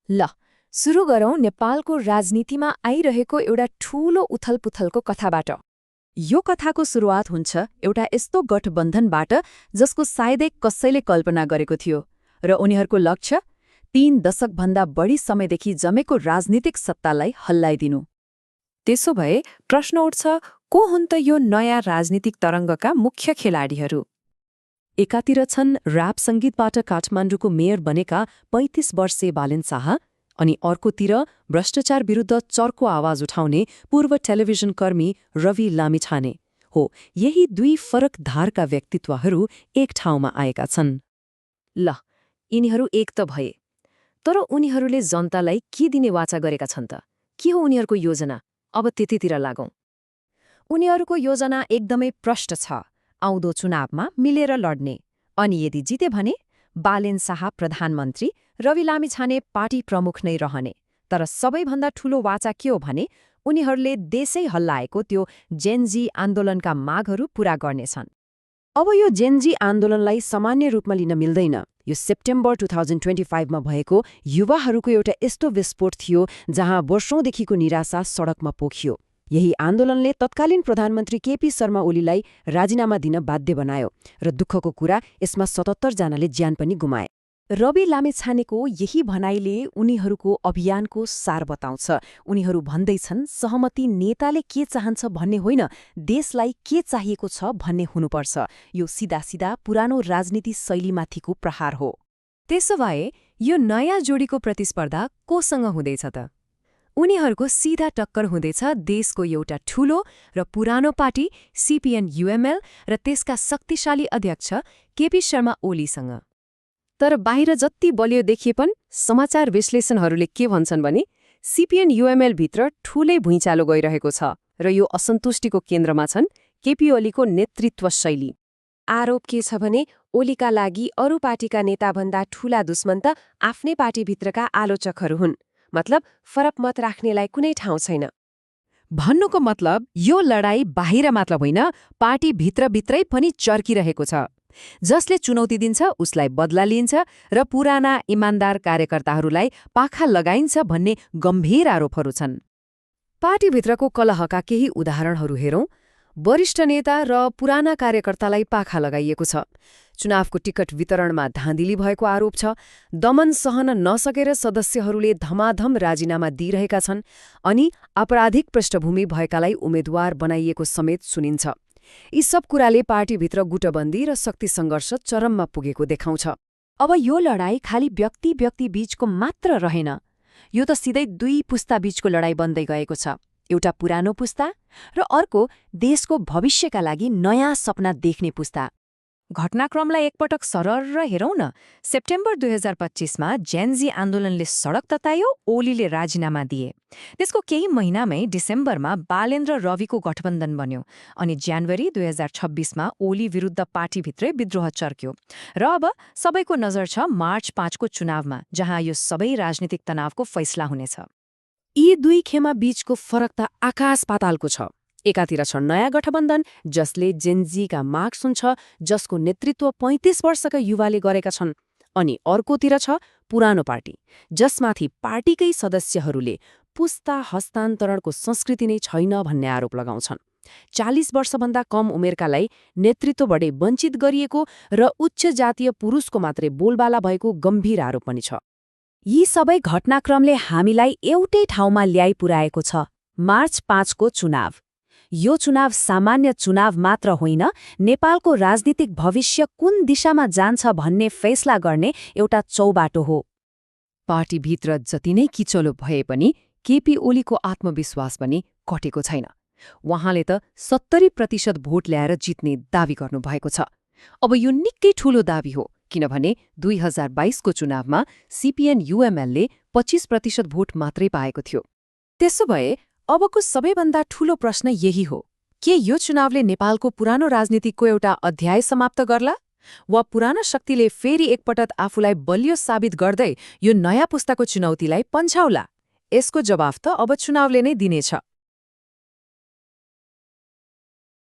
ल सुरु गरौं नेपालको राजनीतिमा आइरहेको एउटा ठूलो उथलपुथलको कथाबाट। यो कथाको सुरुवात हुन्छ एउटा यस्तो गठबन्धनबाट जसको सायदै कसैले कल्पना गरेको थियो र उनीहरूको लक्ष्य 3 दशकभन्दा बढी समयदेखि जमेको राजनीतिक सत्तालाई हल्लाइदिनु। त्यसो भए प्रश्न उठ्छ, को हुन् त यो नयाँ राजनीतिक तरङ्गका मुख्य खेलाडीहरू? एकातिर छन् र्याप सङ्गीतबाट काठमाडौँको मेयर बनेका 35 वर्षीय बालेन शाह, अनि अर्कोतिर भ्रष्टाचार विरुद्ध चर्को आवाज उठाउने पूर्व टेलिभिजन कर्मी रवि लामिछाने। हो, यही दुई फरक धारका व्यक्तित्वहरू एक ठाउँमा आएका छन्। ल, यिनीहरू एक त भए, तर उनीहरूले जनतालाई के दिने वाचा गरेका छन् त? के हो उनीहरूको योजना? अब त्यतितिर लागौं। उनीहरूको योजना एकदमै प्रष्ट छ। आउँदो चुनावमा मिलेर लड्ने, अनि यदि जिते भने बालेन शाह प्रधानमन्त्री, रवि लामिछाने पार्टी प्रमुख नै रहने। तर सबैभन्दा ठूलो वाचा के हो भने उनीहरूले देशै हल्लाएको त्यो जेनजी आन्दोलनका मागहरू पूरा गर्नेछन्। अब यो जेनजी आन्दोलनलाई सामान्य रूपमा लिन मिल्दैन। यो सेप्टेम्बर 2025 मा भएको युवाहरूको एउटा यस्तो विस्फोट थियो जहाँ वर्षौंदेखिको निराशा सडकमा पोखियो। यही आन्दोलनले तत्कालीन प्रधानमन्त्री केपी शर्मा ओलीलाई राजीनामा दिन बाध्य बनायो र दुःखको कुरा यसमा 77 जनाले ज्यान पनि गुमाए। रवि लामिछानेको यही भनाइले उनीहरूको अभियानको सार बताउँछ। उनीहरू भन्दैछन् सहमति नेताले के चाहन्छ भन्ने होइन, देशलाई के चाहिएको छ भन्ने हुनुपर्छ। यो सिधा पुरानो राजनीति शैलीमाथिको प्रहार हो। त्यसो भए यो नयाँ जोडीको प्रतिस्पर्धा कोसँग हुँदैछ त? उनीहरूको सीधा टक्कर हुँदैछ देशको एउटा ठूलो र पुरानो पार्टी CPN-UML र त्यसका शक्तिशाली अध्यक्ष केपी शर्मा ओलीसँग। तर बाहिर जति बलियो देखिए पनि समाचार विश्लेषणहरूले के भन्छन् भने CPN-UML भित्र ठूलै भुइँचालो गइरहेको छ र यो असन्तुष्टिको केन्द्रमा छन् केपी ओलीको नेतृत्व शैली। आरोप के छ भने ओलीका लागि अरू पार्टीका नेताभन्दा ठूला दुश्मन त आफ्नै पार्टीभित्रका आलोचकहरू हुन्। मतलब फरक मत राख्नेलाई कुनै ठाउँ छैन। भन्नुको मतलब यो लडाईँ बाहिर मात्र होइन, पार्टी भित्रभित्रै पनि चर्किरहेको छ। जसले चुनौती दिन्छ उसलाई बदला लिइन्छ र पुराना इमान्दार कार्यकर्ताहरूलाई पाखा लगाइन्छ भन्ने गम्भीर आरोपहरू छन्। पार्टीभित्रको कलहका केही उदाहरणहरू हेरौं। वरिष्ठ नेता र पुराना कार्यकर्तालाई पाखा लगाइएको छ। चुनावको टिकट वितरणमा धाँधली भएको आरोप छ। दमन सहन नसकेर सदस्यहरूले धमाधम राजीनामा दिइरहेका छन् अनि आपराधिक पृष्ठभूमि भएकालाई उम्मेद्वार बनाइएको समेत सुनिन्छ। यी सब कुराले पार्टीभित्र गुटबन्दी र शक्ति सङ्घर्ष चरममा पुगेको देखाउँछ। अब यो लडाईँ खालि व्यक्ति बीचको मात्र रहेन, यो त सिधै दुई पुस्ता बीचको लडाईँ बन्दै गएको छ। एउटा पुरानो पुस्ता र अर्को देशको भविष्यका लागि नयाँ सपना देख्ने पुस्ता। घटनाक्रमलाई एकपटक सरर हेरौं न। सेप्टेम्बर 2025 मा जेनजी आन्दोलनले सडक ततायो, ओलीले राजीनामा दिए। त्यसको केही महिनामै डिसेम्बरमा बालेन र रविको गठबन्धन बन्यो अनि जनवरी 2026 मा ओली विरुद्ध पार्टीभित्रै विद्रोह चर्क्यो। र अब सबैको नजर छ मार्च 5 को चुनावमा, जहाँ यो सबै राजनीतिक तनावको फैसला हुनेछ। यी दुई खेमा बीचको फरक त आकाश पातालको छ। एकातिर छ नयाँ गठबन्धन जसले जेनजीका माग सुन्छ, जसको नेतृत्व 35 वर्षका युवाले गरेका छन्, अनि अर्कोतिर छ पुरानो पार्टी जसमाथि पार्टीकै सदस्यहरूले पुस्ता हस्तान्तरणको संस्कृति नै छैन भन्ने आरोप लगाउँछन्। 40 वर्षभन्दा कम उमेरकालाई नेतृत्वबाटै वञ्चित गरिएको र उच्च जातीय पुरुषको मात्रै बोलबाला भएको गम्भीर आरोप पनि छ। यी सबै घटनाक्रमले हामीलाई एउटै ठाउँमा ल्याइ पुर्याएको छ, मार्च 5 को चुनाव। यो चुनाव सामान्य चुनाव मात्र होइन, नेपालको राजनीतिक भविष्य कुन दिशामा जान्छ भन्ने फैसला गर्ने एउटा चौबाटो हो। पार्टीभित्र जति नै किचलो भए पनि केपी ओलीको आत्मविश्वास पनि घटेको छैन। उहाँले त 70% भोट ल्याएर जित्ने दावी गर्नुभएको छ। अब यो निकै ठूलो दावी हो, किनभने 2022 को चुनावमा CPN-UML ले 25% भोट मात्रै पाएको थियो। त्यसो भए अबको सबैभन्दा ठूलो प्रश्न यही हो, के यो चुनावले नेपालको पुरानो राजनीतिको एउटा अध्याय समाप्त गर्ला, वा पुराना शक्तिले फेरि एकपटक आफूलाई बलियो साबित गर्दै यो नयाँ पुस्ताको चुनौतीलाई पन्छाउला? यसको जवाफ त अब चुनावले नै दिनेछ।